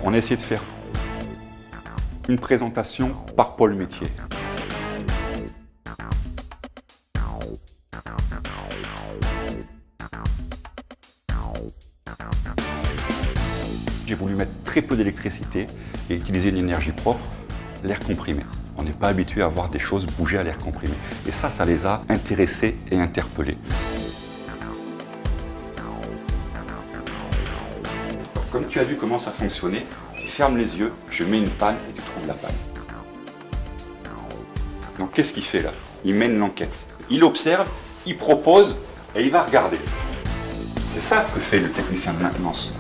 On a essayé de faire une présentation par pôle métier. J'ai voulu mettre très peu d'électricité et utiliser une énergie propre, l'air comprimé. On n'est pas habitué à voir des choses bouger à l'air comprimé. Et ça les a intéressés et interpellés. Comme tu as vu comment ça fonctionnait, tu fermes les yeux, je mets une panne et tu trouves la panne. Donc qu'est-ce qu'il fait là? Il mène l'enquête. Il observe, il propose et il va regarder. C'est ça que fait le technicien de maintenance.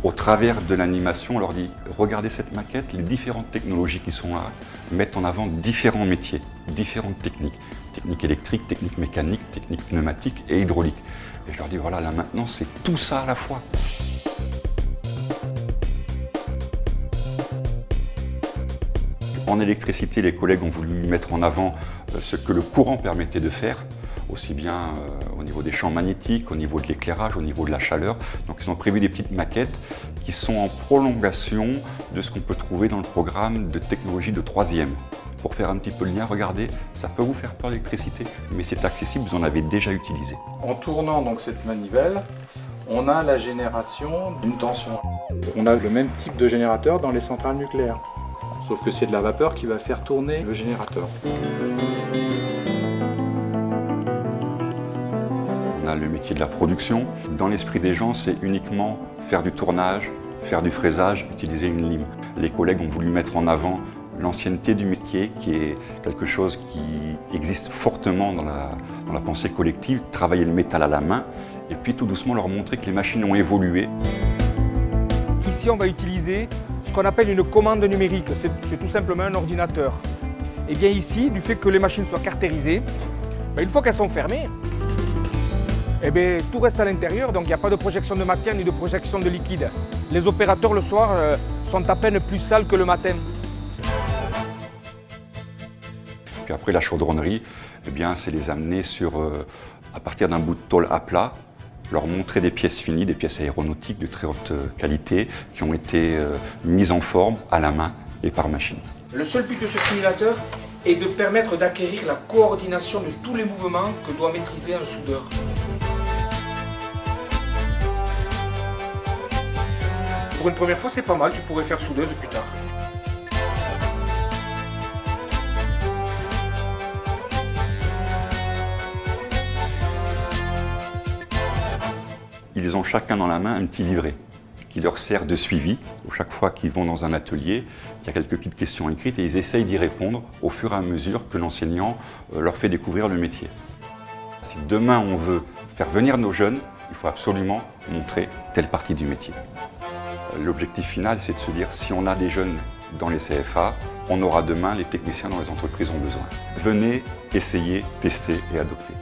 Au travers de l'animation, on leur dit « Regardez cette maquette, les différentes technologies qui sont là mettent en avant différents métiers, différentes techniques. Technique électrique, technique mécanique, technique pneumatique et hydraulique. » Et je leur dis « Voilà, la maintenance, c'est tout ça à la fois. » En électricité, les collègues ont voulu mettre en avant ce que le courant permettait de faire, aussi bien au niveau des champs magnétiques, au niveau de l'éclairage, au niveau de la chaleur. Donc ils ont prévu des petites maquettes qui sont en prolongation de ce qu'on peut trouver dans le programme de technologie de 3e. Pour faire un petit peu le lien, regardez, ça peut vous faire peur l'électricité, mais c'est accessible, vous en avez déjà utilisé. En tournant donc cette manivelle, on a la génération d'une tension. On a le même type de générateur dans les centrales nucléaires, sauf que c'est de la vapeur qui va faire tourner le générateur. On a le métier de la production. Dans l'esprit des gens, c'est uniquement faire du tournage, faire du fraisage, utiliser une lime. Les collègues ont voulu mettre en avant l'ancienneté du métier, qui est quelque chose qui existe fortement dans la pensée collective, travailler le métal à la main, et puis tout doucement leur montrer que les machines ont évolué. Ici, on va utiliser ce qu'on appelle une commande numérique, c'est tout simplement un ordinateur. Et bien ici, du fait que les machines soient caractérisées, une fois qu'elles sont fermées, tout reste à l'intérieur, donc il n'y a pas de projection de matière ni de projection de liquide. Les opérateurs le soir sont à peine plus sales que le matin. Puis après la chaudronnerie, c'est les amener à partir d'un bout de tôle à plat, leur montrer des pièces finies, des pièces aéronautiques de très haute qualité qui ont été mises en forme à la main et par machine. Le seul but de ce simulateur est de permettre d'acquérir la coordination de tous les mouvements que doit maîtriser un soudeur. Pour une première fois, c'est pas mal, tu pourrais faire soudeuse plus tard. Ils ont chacun dans la main un petit livret qui leur sert de suivi. Chaque fois qu'ils vont dans un atelier, il y a quelques petites questions écrites et ils essayent d'y répondre au fur et à mesure que l'enseignant leur fait découvrir le métier. Si demain on veut faire venir nos jeunes, il faut absolument montrer telle partie du métier. L'objectif final, c'est de se dire, si on a des jeunes dans les CFA, on aura demain les techniciens dont les entreprises ont besoin. Venez essayer, tester et adopter.